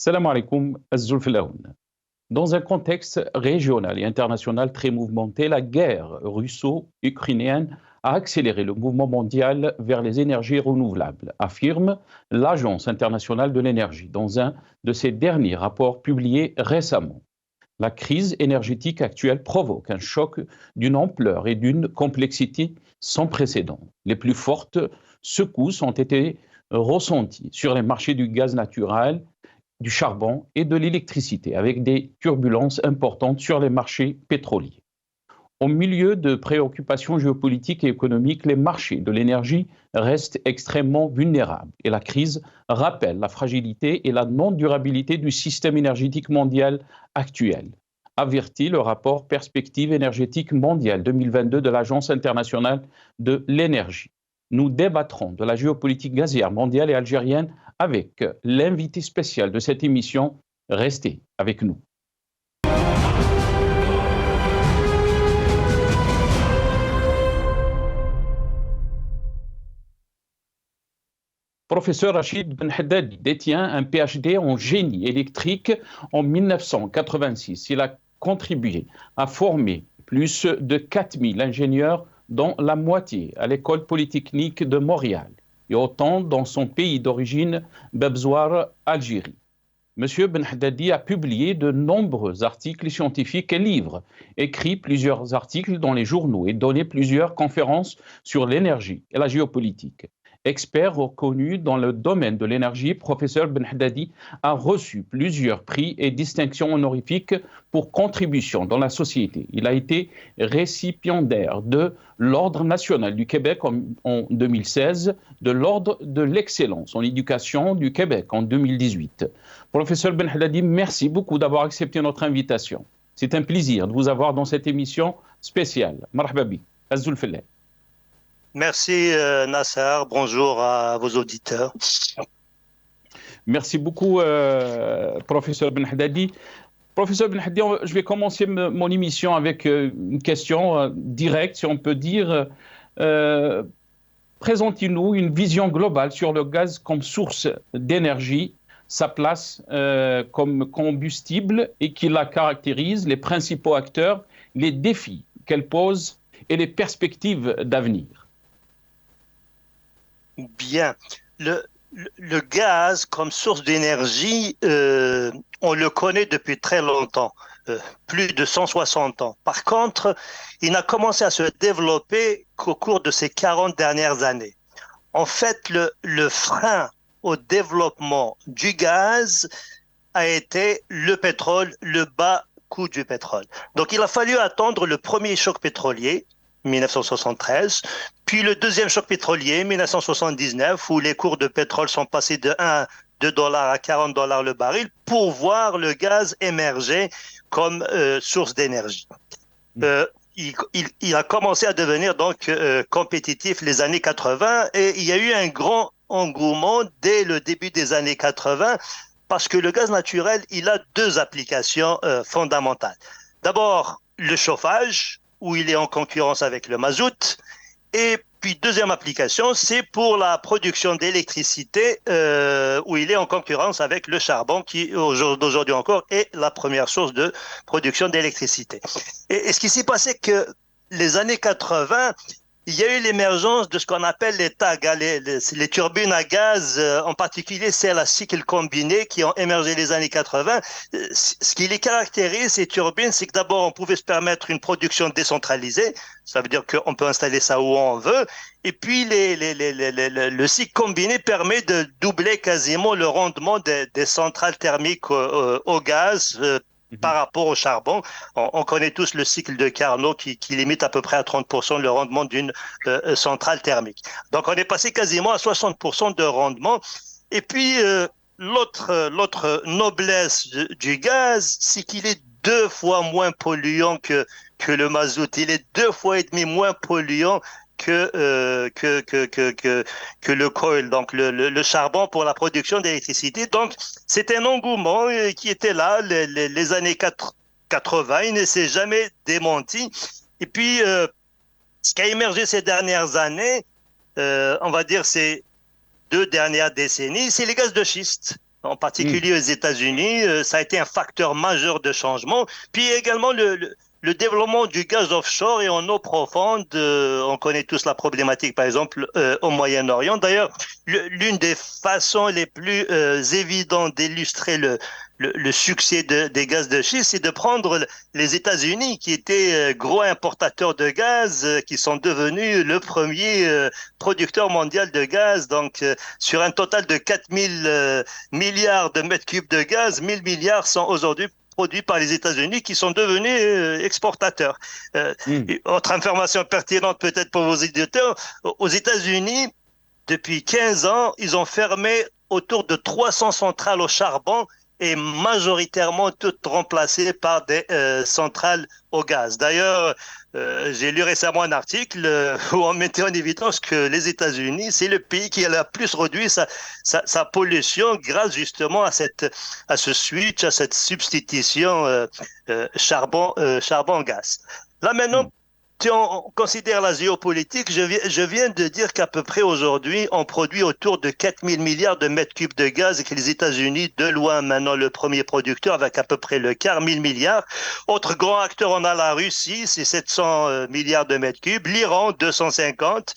Salam alaikum, Azulfilaoun. Dans un contexte régional et international très mouvementé, la guerre russo-ukrainienne a accéléré le mouvement mondial vers les énergies renouvelables, affirme l'Agence internationale de l'énergie dans un de ses derniers rapports publiés récemment. La crise énergétique actuelle provoque un choc d'une ampleur et d'une complexité sans précédent. Les plus fortes secousses ont été ressenties sur les marchés du gaz naturel, du charbon et de l'électricité, avec des turbulences importantes sur les marchés pétroliers. Au milieu de préoccupations géopolitiques et économiques, les marchés de l'énergie restent extrêmement vulnérables et la crise rappelle la fragilité et la non-durabilité du système énergétique mondial actuel, avertit le rapport Perspective énergétique mondiale 2022 de l'Agence internationale de l'énergie. Nous débattrons de la géopolitique gazière mondiale et algérienne avec l'invité spécial de cette émission. Restez avec nous. Professeur Rachid Ben Haddadi détient un PhD en génie électrique en 1986. Il a contribué à former plus de 4000 ingénieurs, dont la moitié à l'École polytechnique de Montréal et autant dans son pays d'origine, Babzouar, Algérie. Monsieur Ben Haddadi a publié de nombreux articles scientifiques et livres, écrit plusieurs articles dans les journaux et donné plusieurs conférences sur l'énergie et la géopolitique. Expert reconnu dans le domaine de l'énergie, professeur Ben Haddadi a reçu plusieurs prix et distinctions honorifiques pour contribution dans la société. Il a été récipiendaire de l'Ordre national du Québec en 2016, de l'Ordre de l'excellence en éducation du Québec en 2018. Professeur Ben Haddadi, merci beaucoup d'avoir accepté notre invitation. C'est un plaisir de vous avoir dans cette émission spéciale. Marhaba bik, Azul Fillah. Merci Nasser, bonjour à vos auditeurs. Merci beaucoup, professeur Ben Haddadi. Professeur Ben Haddadi, je vais commencer mon émission avec une question directe, si on peut dire. Présentez-nous une vision globale sur le gaz comme source d'énergie, sa place comme combustible et qui la caractérise, les principaux acteurs, les défis qu'elle pose et les perspectives d'avenir. Bien. Le gaz comme source d'énergie, on le connaît depuis très longtemps, plus de 160 ans. Par contre, il n'a commencé à se développer qu'au cours de ces 40 dernières années. En fait, le frein au développement du gaz a été le pétrole, le bas coût du pétrole. Donc, il a fallu attendre le premier choc pétrolier, 1973, puis le deuxième choc pétrolier, 1979, où les cours de pétrole sont passés de 2 dollars à 40 dollars le baril pour voir le gaz émerger comme source d'énergie. Il a commencé à devenir donc compétitif les années 80 et il y a eu un grand engouement dès le début des années 80 parce que le gaz naturel, il a deux applications fondamentales. D'abord, le chauffage, où il est en concurrence avec le mazout. Et puis, deuxième application, c'est pour la production d'électricité, où il est en concurrence avec le charbon, qui aujourd'hui encore est la première source de production d'électricité. Et ce qui s'est passé que les années 80, il y a eu l'émergence de ce qu'on appelle les TAG, les turbines à gaz, en particulier celles à cycle combiné qui ont émergé les années 80. Ce qui les caractérise, ces turbines, c'est que d'abord, on pouvait se permettre une production décentralisée. Ça veut dire qu'on peut installer ça où on veut. Et puis, le cycle combiné permet de doubler quasiment le rendement des centrales thermiques au gaz, par rapport au charbon. On connaît tous le cycle de Carnot qui limite à peu près à 30% le rendement d'une centrale thermique. Donc, on est passé quasiment à 60% de rendement. Et puis, l'autre noblesse du gaz, c'est qu'il est 2 fois moins polluant que le mazout. Il est 2 fois et demi moins polluant que le coal, donc le charbon pour la production d'électricité. Donc, c'est un engouement qui était là les années 80, il ne s'est jamais démenti. Et puis, ce qui a émergé ces dernières années, on va dire ces 2 dernières décennies, c'est les gaz de schiste. en particulier aux États-Unis. Ça a été un facteur majeur de changement. Puis également le développement du gaz offshore et en eau profonde. On connaît tous la problématique, par exemple, au Moyen-Orient. D'ailleurs, l'une des façons les plus évidentes d'illustrer le succès des gaz de schiste, c'est de prendre les États-Unis, qui étaient gros importateurs de gaz, qui sont devenus le premier producteur mondial de gaz. Donc, sur un total de 4000 milliards de mètres cubes de gaz, 1000 milliards sont aujourd'hui produits par les États-Unis, qui sont devenus exportateurs. Autre information pertinente peut-être pour vos éditeurs, aux États-Unis, depuis 15 ans, ils ont fermé autour de 300 centrales au charbon et majoritairement toutes remplacées par des centrales au gaz. D'ailleurs, j'ai lu récemment un article où on mettait en évidence que les États-Unis, c'est le pays qui a le plus réduit sa pollution grâce justement à ce switch, à cette substitution charbon-gaz. Là maintenant, si on considère la géopolitique, je viens de dire qu'à peu près aujourd'hui, on produit autour de 4000 milliards de mètres cubes de gaz et que les États-Unis, de loin maintenant le premier producteur, avec à peu près le quart, 1000 milliards. Autre grand acteur, on a la Russie, c'est 700 milliards de mètres cubes, l'Iran, 250.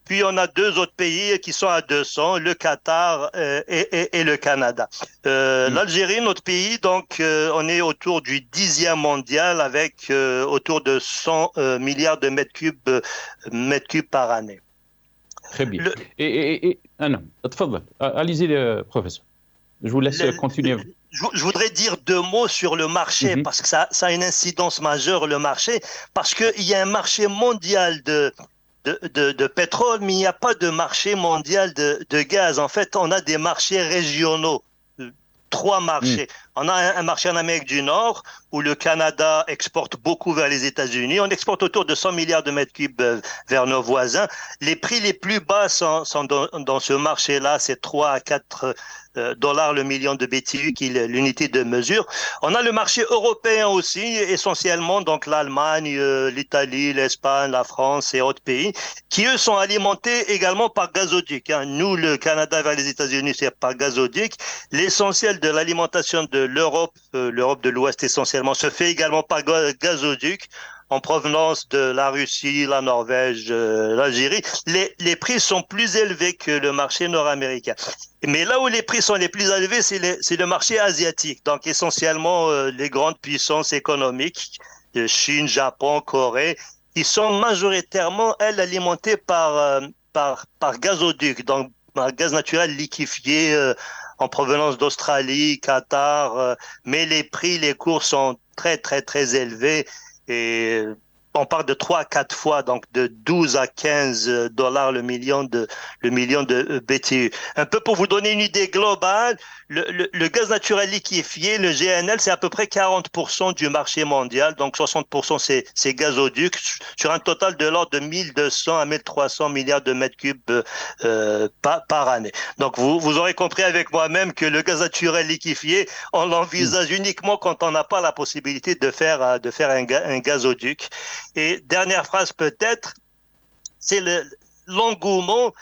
Puis on a deux autres pays qui sont à 200, le Qatar et le Canada. L'Algérie, notre pays, donc on est autour du 10e mondial avec autour de 100 milliards de mètres cubes par année. Très bien. Non, allez-y, professeur. Je vous laisse continuer. Je voudrais dire deux mots sur le marché, parce que ça a une incidence majeure, le marché, parce qu'il y a un marché mondial de pétrole, mais il n'y a pas de marché mondial de gaz. En fait, on a des marchés régionaux, 3 marchés. On a un marché en Amérique du Nord où le Canada exporte beaucoup vers les États-Unis. On exporte autour de 100 milliards de mètres cubes vers nos voisins. Les prix les plus bas sont dans ce marché-là, c'est 3 à 4 dollars le million de BTU, qui est l'unité de mesure. On a le marché européen aussi, essentiellement, donc l'Allemagne, l'Italie, l'Espagne, la France et autres pays, qui eux sont alimentés également par gazoduc. Nous, le Canada vers les États-Unis, c'est par gazoduc. L'essentiel de l'alimentation de l'Europe de l'Ouest essentiellement, se fait également par gazoduc en provenance de la Russie, la Norvège, l'Algérie. Les prix sont plus élevés que le marché nord-américain. Mais là où les prix sont les plus élevés, c'est le marché asiatique. Donc essentiellement les grandes puissances économiques, Chine, Japon, Corée, qui sont majoritairement, elles, alimentées par gazoduc, donc par gaz naturel liquéfié en provenance d'Australie, Qatar, mais les prix, les cours sont très, très, très élevés et on parle de 3 à 4 fois, donc de 12 à 15 dollars le million de BTU. Un peu pour vous donner une idée globale, le gaz naturel liquéfié, le GNL, c'est à peu près 40% du marché mondial, donc 60% c'est gazoduc, sur un total de l'ordre de 1200 à 1300 milliards de mètres cubes par année. Donc vous aurez compris avec moi-même que le gaz naturel liquéfié, on l'envisage uniquement quand on n'a pas la possibilité de faire un gazoduc. Et dernière phrase peut-être, c'est l'engouement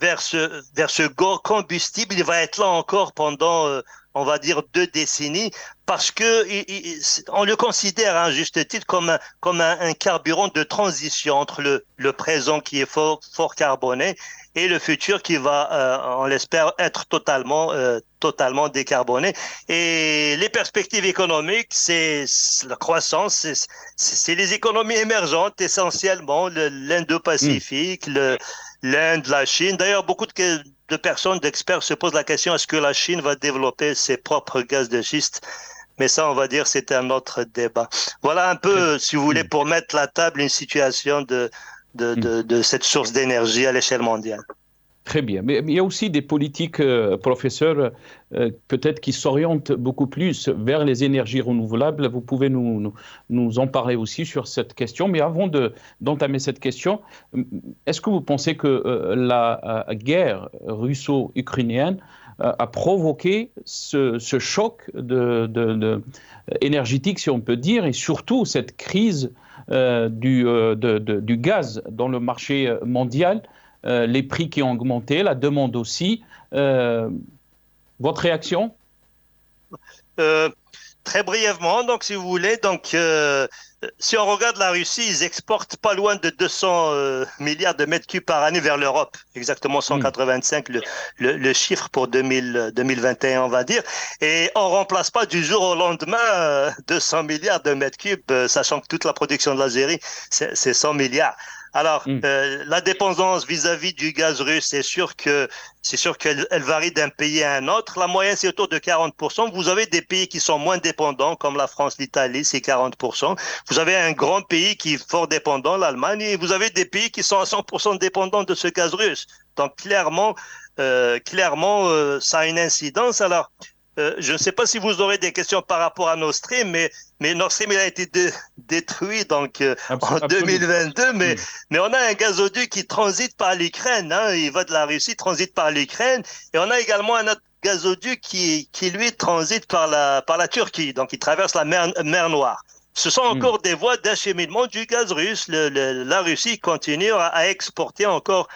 vers ce combustible. Il va être là encore pendant, on va dire, 2 décennies, parce que on le considère à juste titre comme un carburant de transition entre le présent qui est fort carboné et le futur qui va, on l'espère, être totalement décarboné. Et les perspectives économiques, c'est la croissance, c'est les économies émergentes essentiellement, l'Indo-Pacifique, l'Inde, la Chine. D'ailleurs, beaucoup de personnes, d'experts se posent la question, est-ce que la Chine va développer ses propres gaz de schiste? Mais ça, on va dire, c'est un autre débat. Voilà un peu, si vous voulez, pour mettre la table, une situation de cette source d'énergie à l'échelle mondiale. Très bien. Mais il y a aussi des politiques, professeurs, peut-être qui s'orientent beaucoup plus vers les énergies renouvelables. Vous pouvez nous en parler aussi sur cette question. Mais avant d'entamer cette question, est-ce que vous pensez que la guerre russo-ukrainienne a provoqué ce choc énergétique, si on peut dire, et surtout cette crise du gaz dans le marché mondial, les prix qui ont augmenté, la demande aussi. Votre réaction? Euh, Très brièvement, donc si vous voulez, si on regarde la Russie, ils exportent pas loin de 200 milliards de mètres cubes par année vers l'Europe, exactement Hmm. 185 le chiffre pour 2021, on va dire. Et on remplace pas du jour au lendemain 200 milliards de mètres cubes, sachant que toute la production de l'Algérie, c'est 100 milliards. Alors, Hmm. la dépendance vis-à-vis du gaz russe, c'est sûr qu'elle elle varie d'un pays à un autre. La moyenne, c'est autour de 40%. Vous avez des pays qui sont moins dépendants, comme la France, l'Italie, c'est 40%. Vous avez un grand pays qui est fort dépendant, l'Allemagne, et vous avez des pays qui sont à 100% dépendants de ce gaz russe. Donc, ça a une incidence. Alors, je ne sais pas si vous aurez des questions par rapport à Nord Stream, mais Nord Stream il a été détruit en Absolument. 2022, Hmm. mais on a un gazoduc qui transite par l'Ukraine, hein, il va de la Russie, transite par l'Ukraine, et on a également un autre gazoduc qui lui transite par la Turquie, donc il traverse la mer Noire. Ce sont Hmm. encore des voies d'acheminement du gaz russe. La Russie continue à exporter encore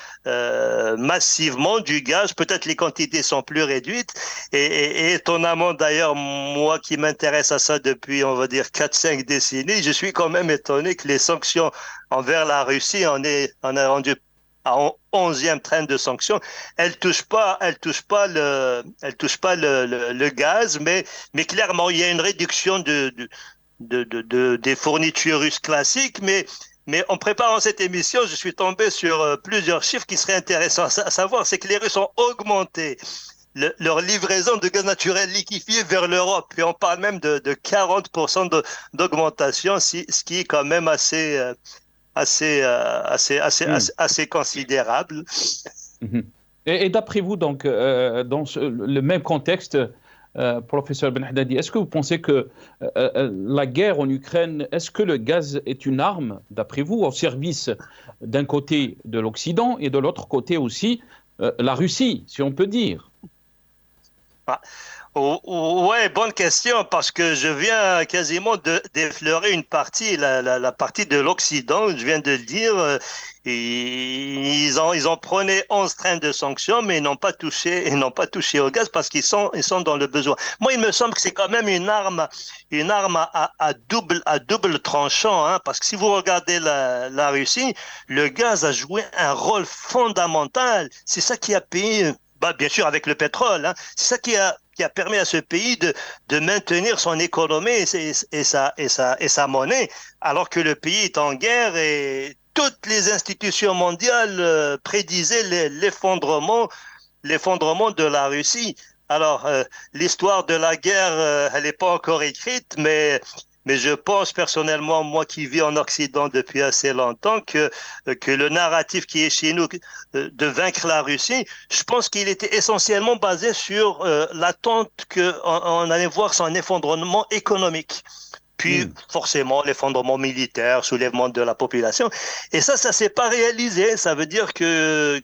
massivement du gaz. Peut-être les quantités sont plus réduites. Et étonnamment d'ailleurs, moi qui m'intéresse à ça depuis, on va dire, 4 5 décennies, je suis quand même étonné que les sanctions envers la Russie, on est rendu à 11e train de sanctions. Elle touche pas le gaz, mais clairement, il y a une réduction des fournitures russes classiques, mais en préparant cette émission, je suis tombé sur plusieurs chiffres qui seraient intéressants à savoir. C'est que les Russes ont augmenté leur livraison de gaz naturel liquéfié vers l'Europe. Et on parle même de 40% d'augmentation, ce qui est quand même Hmm. assez considérable. Mhm. Et d'après vous, donc, dans le même contexte, professeur Ben Haddadi, est-ce que vous pensez que la guerre en Ukraine, est-ce que le gaz est une arme, d'après vous, au service d'un côté de l'Occident et de l'autre côté aussi la Russie, si on peut dire? Ah, ouais, bonne question, parce que je viens quasiment d'effleurer une partie, la partie de l'Occident, je viens de le dire. Ils ont prôné 11 trains de sanctions, mais ils n'ont pas touché au gaz parce ils sont dans le besoin. Moi, il me semble que c'est quand même une arme à double tranchant, hein, parce que si vous regardez la Russie, le gaz a joué un rôle fondamental. C'est ça qui a payé, bah, bien sûr avec le pétrole, hein, c'est ça qui a permis à ce pays de maintenir son économie et sa monnaie, alors que le pays est en guerre et toutes les institutions mondiales prédisaient l'effondrement de la Russie. Alors, l'histoire de la guerre, elle n'est pas encore écrite, mais je pense personnellement, moi qui vis en Occident depuis assez longtemps, que le narratif qui est chez nous de vaincre la Russie, je pense qu'il était essentiellement basé sur l'attente qu'on allait voir son effondrement économique. Puis Hmm. forcément l'effondrement militaire, soulèvement de la population. Et ça s'est pas réalisé. Ça veut dire que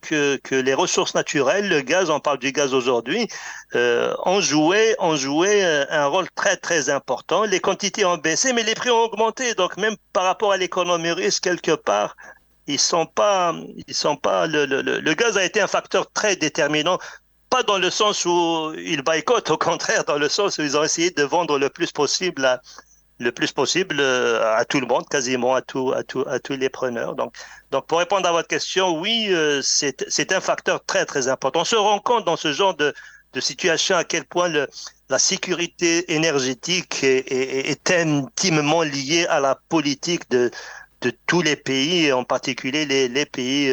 les ressources naturelles, le gaz, on parle du gaz aujourd'hui, ont joué un rôle très très important. Les quantités ont baissé, mais les prix ont augmenté. Donc même par rapport à l'économie russe, quelque part, ils sont pas, le gaz a été un facteur très déterminant. Pas dans le sens où ils boycottent, au contraire, dans le sens où ils ont essayé de vendre le plus possible à tout le monde, quasiment à tous les preneurs. Donc, pour répondre à votre question, oui, c'est un facteur très, très important. On se rend compte dans ce genre de situation à quel point la sécurité énergétique est intimement liée à la politique de tous les pays, et en particulier les pays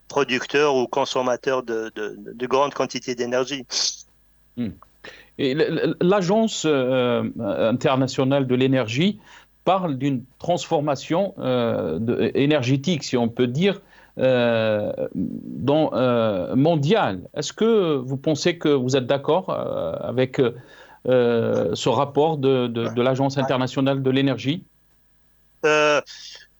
producteurs ou consommateurs de grandes quantités d'énergie. Hmm. Et l'Agence internationale de l'énergie parle d'une transformation énergétique, si on peut dire, mondiale. Est-ce que vous pensez que vous êtes d'accord avec ce rapport de l'Agence internationale de l'énergie? Euh,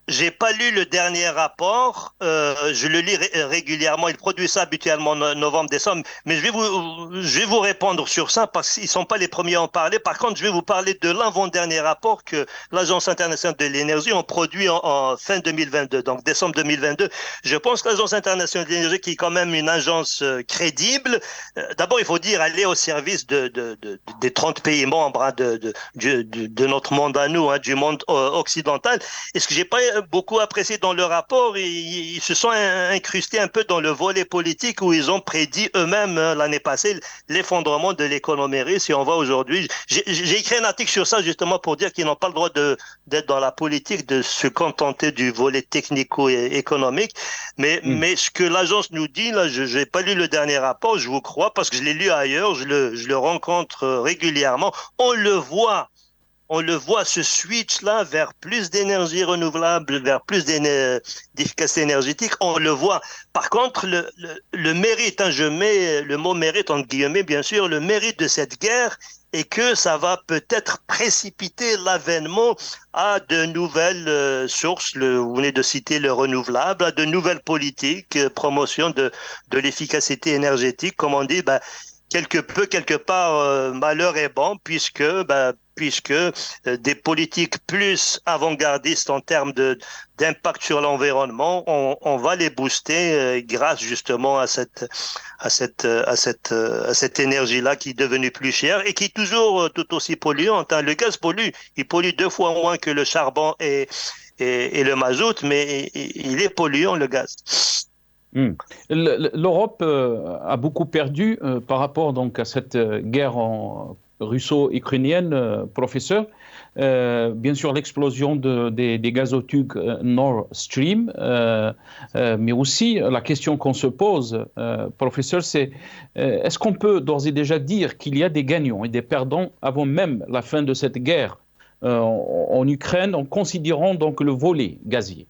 J'ai pas lu le dernier rapport. Je le lis régulièrement. Il produit ça habituellement novembre, décembre. Mais je vais vous répondre sur ça parce qu'ils sont pas les premiers à en parler. Par contre, je vais vous parler de l'avant-dernier rapport que l'Agence internationale de l'énergie a produit en fin 2022, donc décembre 2022. Je pense que l'Agence internationale de l'énergie, qui est quand même une agence crédible, d'abord, il faut dire, elle est au service des 30 pays membres, hein, de notre monde à nous, hein, du monde occidental. Et ce que j'ai pas beaucoup apprécié dans le rapport, ils se sont incrustés un peu dans le volet politique où ils ont prédit eux-mêmes, hein, l'année passée, l'effondrement de l'économie russe. Et on voit aujourd'hui, j'ai écrit un article sur ça justement pour dire qu'ils n'ont pas le droit d'être dans la politique, de se contenter du volet technico-économique. Hmm. Mais ce que l'agence nous dit, là, je n'ai pas lu le dernier rapport, je vous crois, parce que je l'ai lu ailleurs, je le rencontre régulièrement. On le voit, ce switch-là vers plus d'énergie renouvelable, vers plus d'efficacité énergétique, on le voit. Par contre, le mérite, hein, je mets le mot mérite entre guillemets, bien sûr, le mérite de cette guerre est que ça va peut-être précipiter l'avènement à de nouvelles sources, vous venez de citer le renouvelable, à de nouvelles politiques, promotion de l'efficacité énergétique, comme on dit, ben, quelque part, malheur est bon, puisque des politiques plus avant-gardistes en termes d'impact sur l'environnement, on va les booster grâce justement à cette énergie-là qui est devenue plus chère et qui est toujours tout aussi polluante, hein. Le gaz pollue, il pollue 2 fois moins que le charbon et le mazout, mais il est polluant, le gaz. Hmm. L'Europe a beaucoup perdu par rapport donc à cette guerre russo-ukrainienne, professeur. Bien sûr, l'explosion des gazoducs Nord Stream, mais aussi la question qu'on se pose, professeur, c'est est-ce qu'on peut d'ores et déjà dire qu'il y a des gagnants et des perdants avant même la fin de cette guerre en Ukraine, en considérant donc le volet gazier?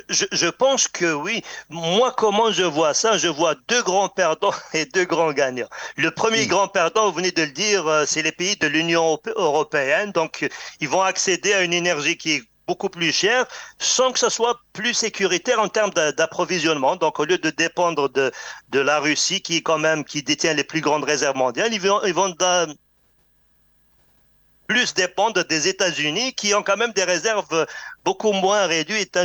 Je pense que oui. Moi, comment je vois ça? Je vois deux grands perdants et deux grands gagnants. Le premier Hmm. grand perdant, vous venez de le dire, c'est les pays de l'Union européenne. Donc, ils vont accéder à une énergie qui est beaucoup plus chère sans que ce soit plus sécuritaire en termes d'approvisionnement. Donc, au lieu de dépendre de la Russie, qui est quand même, qui détient les plus grandes réserves mondiales, ils vont plus dépendent des États-Unis qui ont quand même des réserves beaucoup moins réduites, hein.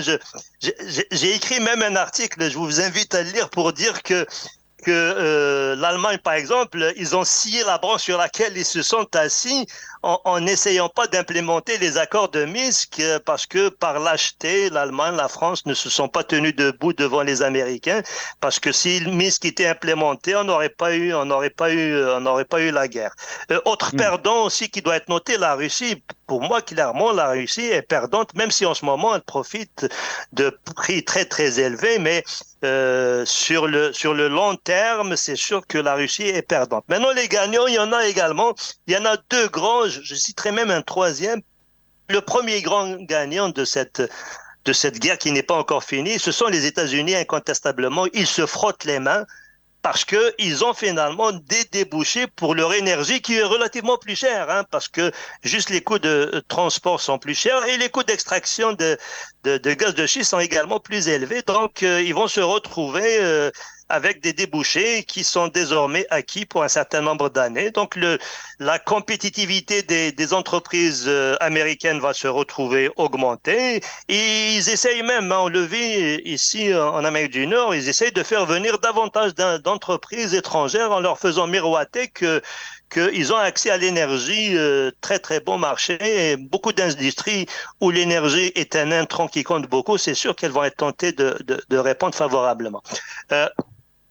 J'ai écrit même un article, je vous invite à le lire pour dire que l'Allemagne, par exemple, ils ont scié la branche sur laquelle ils se sont assis en n'essayant pas d'implémenter les accords de Minsk parce que par lâcheté, l'Allemagne, la France ne se sont pas tenus debout devant les Américains parce que si Minsk était implémenté, on n'aurait pas eu la guerre. Autre Hmm. perdant aussi qui doit être noté, la Russie. Pour moi, clairement, la Russie est perdante, même si en ce moment, elle profite de prix très, très élevés, mais sur le long terme, c'est sûr que la Russie est perdante. Maintenant, les gagnants, il y en a également. Il y en a deux grands, je citerai même un troisième. Le premier grand gagnant de cette guerre qui n'est pas encore finie, ce sont les États-Unis, incontestablement. Ils se frottent les mains parce qu'ils ont finalement des débouchés pour leur énergie qui est relativement plus chère, hein, parce que juste les coûts de transport sont plus chers et les coûts d'extraction de gaz de schiste sont également plus élevés. Donc, ils vont se retrouver avec des débouchés qui sont désormais acquis pour un certain nombre d'années. Donc, la compétitivité des entreprises américaines va se retrouver augmentée. Et ils essayent même, hein, on le vit ici en Amérique du Nord, ils essayent de faire venir davantage d'entreprises étrangères en leur faisant miroiter qu'ils ont accès à l'énergie, très très bon marché, et beaucoup d'industries où l'énergie est un intrant qui compte beaucoup, c'est sûr qu'elles vont être tentées de répondre favorablement. Euh,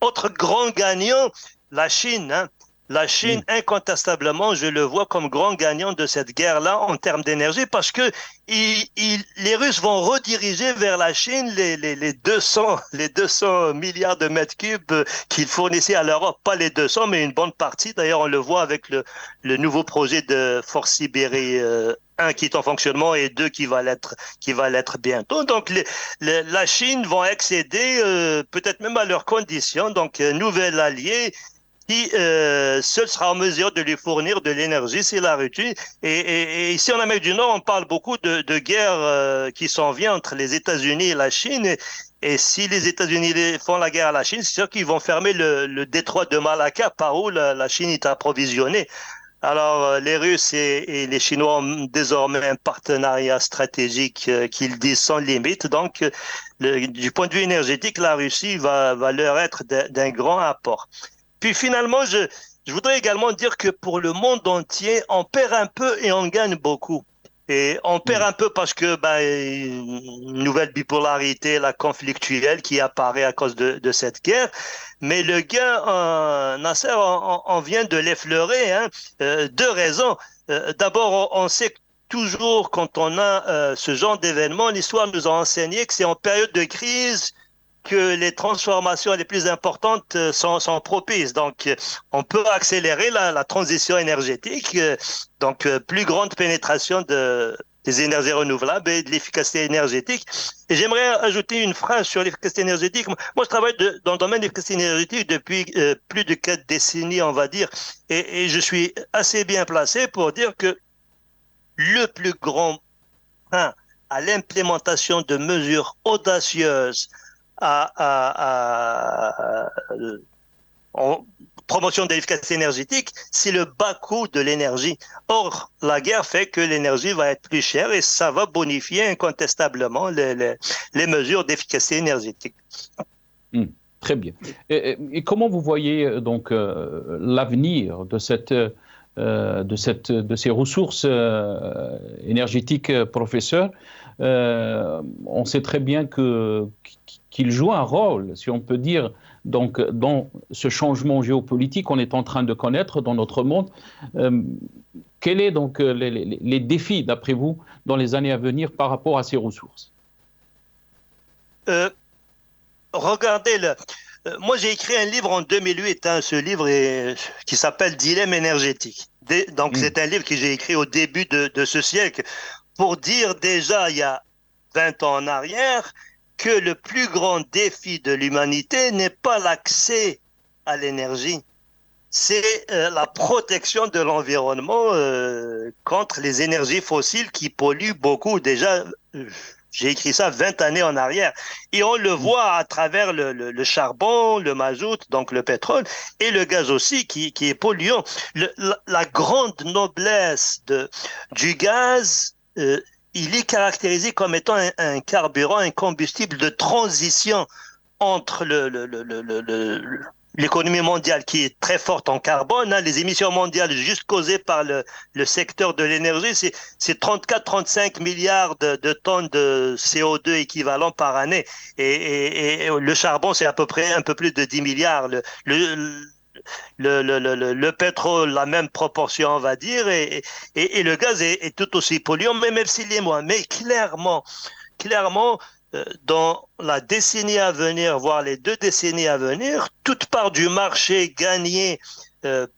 Autre grand gagnant, la Chine, hein. La Chine, Hmm. incontestablement, je le vois comme grand gagnant de cette guerre-là en termes d'énergie parce que les Russes vont rediriger vers la Chine les 200 milliards de mètres cubes qu'ils fournissaient à l'Europe. Pas les 200, mais une bonne partie. D'ailleurs, on le voit avec le nouveau projet de Force Sibérie 1 qui est en fonctionnement et 2 qui va l'être bientôt. Donc, la Chine vont accéder peut-être même à leurs conditions. Donc, nouvel allié. qui seul sera en mesure de lui fournir de l'énergie s'il la réduit. Et ici en Amérique du Nord, on parle beaucoup de guerre qui s'en vient entre les États-Unis et la Chine. Et si les États-Unis font la guerre à la Chine, c'est sûr qu'ils vont fermer le détroit de Malacca par où la Chine est approvisionnée. Alors, les Russes et les Chinois ont désormais un partenariat stratégique qu'ils disent sans limite. Donc, du point de vue énergétique, la Russie va leur être d'un grand apport. Puis finalement, je voudrais également dire que pour le monde entier, on perd un peu et on gagne beaucoup. Et on perd Mm. un peu parce que une nouvelle bipolarité, la conflictuelle qui apparaît à cause de cette guerre. Mais le gain, Nasser, on vient de l'effleurer. Hein. Deux raisons. D'abord, on sait que toujours quand on a ce genre d'événement, l'histoire nous a enseigné que c'est en période de crise que les transformations les plus importantes sont propices. Donc, on peut accélérer la transition énergétique, donc plus grande pénétration des énergies renouvelables et de l'efficacité énergétique. Et j'aimerais ajouter une phrase sur l'efficacité énergétique. Moi, je travaille dans le domaine de l'efficacité énergétique depuis plus de 4 décennies, on va dire, et je suis assez bien placé pour dire que le plus grand frein à l'implémentation de mesures audacieuses en promotion de l'efficacité énergétique, c'est le bas coût de l'énergie. Or, la guerre fait que l'énergie va être plus chère et ça va bonifier incontestablement les mesures d'efficacité énergétique. Mm. Très bien. Et comment vous voyez donc l'avenir de ces ressources énergétiques, professeur? On sait très bien qu'il joue un rôle, si on peut dire, donc, dans ce changement géopolitique qu'on est en train de connaître dans notre monde. Quels sont donc les défis, d'après vous, dans les années à venir par rapport à ces ressources? Regardez-le. Moi, j'ai écrit un livre en 2008. Hein, ce livre qui s'appelle Dilemme énergétique. Donc, c'est un livre que j'ai écrit au début de ce siècle pour dire déjà, il y a 20 ans en arrière, que le plus grand défi de l'humanité n'est pas l'accès à l'énergie, c'est la protection de l'environnement contre les énergies fossiles qui polluent beaucoup. Déjà, j'ai écrit ça 20 années en arrière. Et on le voit à travers le charbon, le mazout, donc le pétrole, et le gaz aussi qui est polluant. La grande noblesse du gaz, il est caractérisé comme étant un carburant, un combustible de transition entre l'économie mondiale qui est très forte en carbone. Hein, les émissions mondiales juste causées par le secteur de l'énergie, c'est 34-35 milliards de tonnes de CO2 équivalent par année. Et le charbon, c'est à peu près un peu plus de 10 milliards. Le pétrole, la même proportion, on va dire, et le gaz est tout aussi polluant, même s'il est moins. Mais clairement, dans la décennie à venir, voire les 2 décennies à venir, toute part du marché gagnée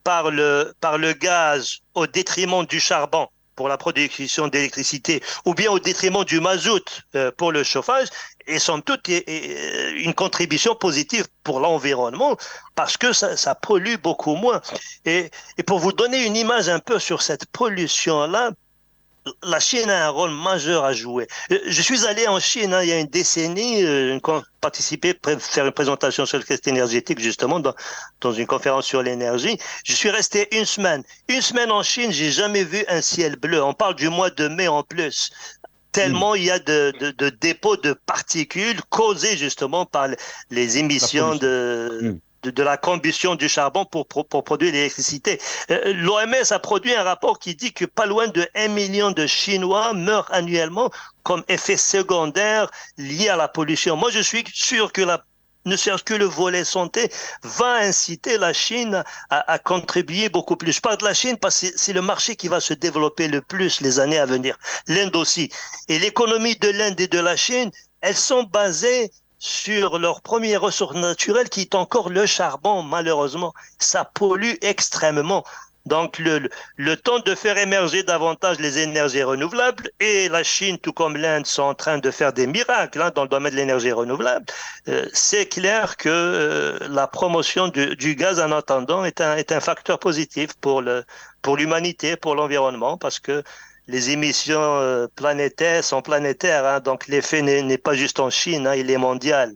par le gaz au détriment du charbon pour la production d'électricité, ou bien au détriment du mazout pour le chauffage, est somme toute une contribution positive pour l'environnement parce que ça pollue beaucoup moins. Et pour vous donner une image un peu sur cette pollution-là, la Chine a un rôle majeur à jouer. Je suis allé en Chine il y a une décennie, participer, faire une présentation sur le question énergétique, justement, dans une conférence sur l'énergie. Je suis resté une semaine. Une semaine en Chine, j'ai jamais vu un ciel bleu. On parle du mois de mai en plus. Tellement il y a de dépôts de particules causés justement par les émissions de la combustion du charbon pour produire l'électricité. L'OMS a produit un rapport qui dit que pas loin de 1 million de Chinois meurent annuellement comme effet secondaire lié à la pollution. Moi, je suis sûr que ne serait-ce que le volet santé va inciter la Chine à contribuer beaucoup plus. Je parle de la Chine parce que c'est le marché qui va se développer le plus les années à venir. L'Inde aussi. Et l'économie de l'Inde et de la Chine, elles sont basées sur leur première ressource naturelle qui est encore le charbon, malheureusement. Ça pollue extrêmement. Donc, le temps de faire émerger davantage les énergies renouvelables, et la Chine, tout comme l'Inde, sont en train de faire des miracles dans le domaine de l'énergie renouvelable. C'est clair que la promotion du gaz en attendant est un facteur positif pour l'humanité, pour l'environnement, parce que les émissions planétaires sont planétaires, hein, donc l'effet n'est pas juste en Chine, hein, il est mondial.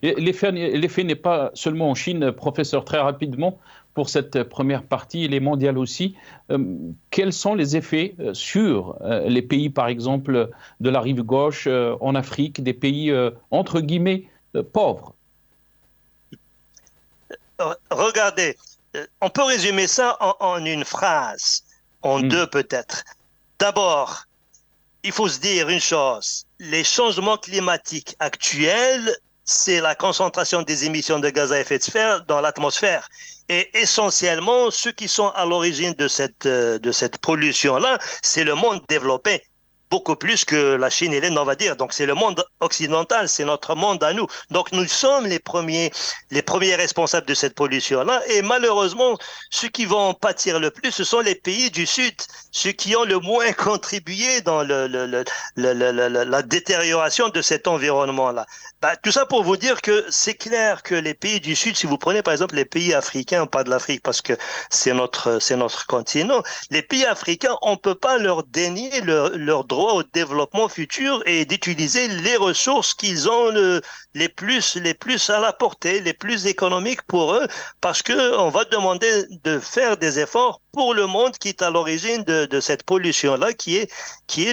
L'effet n'est pas seulement en Chine, professeur, très rapidement, pour cette première partie, il est mondial aussi. Quels sont les effets sur les pays, par exemple, de la rive gauche en Afrique, des pays, entre guillemets, pauvres? Regardez, on peut résumer ça en une phrase, en deux peut-être. D'abord, il faut se dire une chose, les changements climatiques actuels, c'est la concentration des émissions de gaz à effet de serre dans l'atmosphère. Et essentiellement, ceux qui sont à l'origine de cette pollution-là, c'est le monde développé. Beaucoup plus que la Chine et l'Inde, on va dire. Donc, c'est le monde occidental, c'est notre monde à nous. Donc, nous sommes les premiers responsables de cette pollution-là. Et malheureusement, ceux qui vont en pâtir le plus, ce sont les pays du Sud, ceux qui ont le moins contribué dans la détérioration de cet environnement-là. Tout ça pour vous dire que c'est clair que les pays du Sud, si vous prenez par exemple les pays africains, pas de l'Afrique parce que c'est notre continent, les pays africains, on ne peut pas leur dénier leur droit au développement futur et d'utiliser les ressources qu'ils ont les plus à la portée, les plus économiques pour eux, parce qu'on va demander de faire des efforts pour le monde qui est à l'origine de cette pollution-là, qui est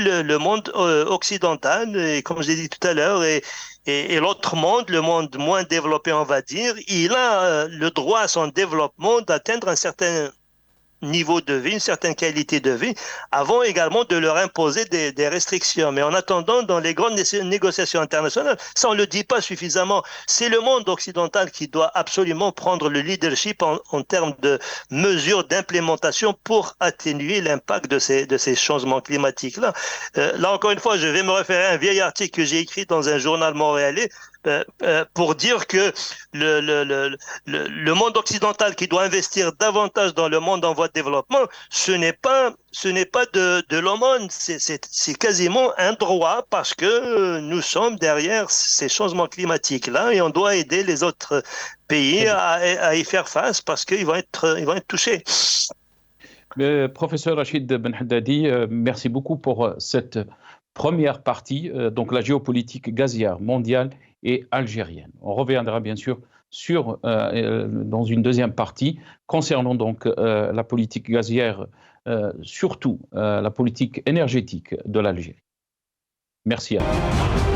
le monde occidental, et comme je l'ai dit tout à l'heure, et l'autre monde, le monde moins développé, on va dire, il a le droit à son développement d'atteindre un certain niveau de vie, une certaine qualité de vie, avant également de leur imposer des restrictions. Mais en attendant, dans les grandes négociations internationales, ça on ne le dit pas suffisamment, c'est le monde occidental qui doit absolument prendre le leadership en termes de mesures d'implémentation pour atténuer l'impact de ces changements climatiques-là. Là, encore une fois, je vais me référer à un vieil article que j'ai écrit dans un journal montréalais pour dire que le monde occidental qui doit investir davantage dans le monde en voie de développement, ce n'est pas de l'aumône, c'est quasiment un droit parce que nous sommes derrière ces changements climatiques-là et on doit aider les autres pays à y faire face parce qu'ils vont être touchés. Professeur Rachid Ben Haddadi, merci beaucoup pour cette première partie, donc la géopolitique gazière mondiale et algérienne. On reviendra bien sûr dans une deuxième partie concernant donc la politique gazière, surtout la politique énergétique de l'Algérie. Merci à vous.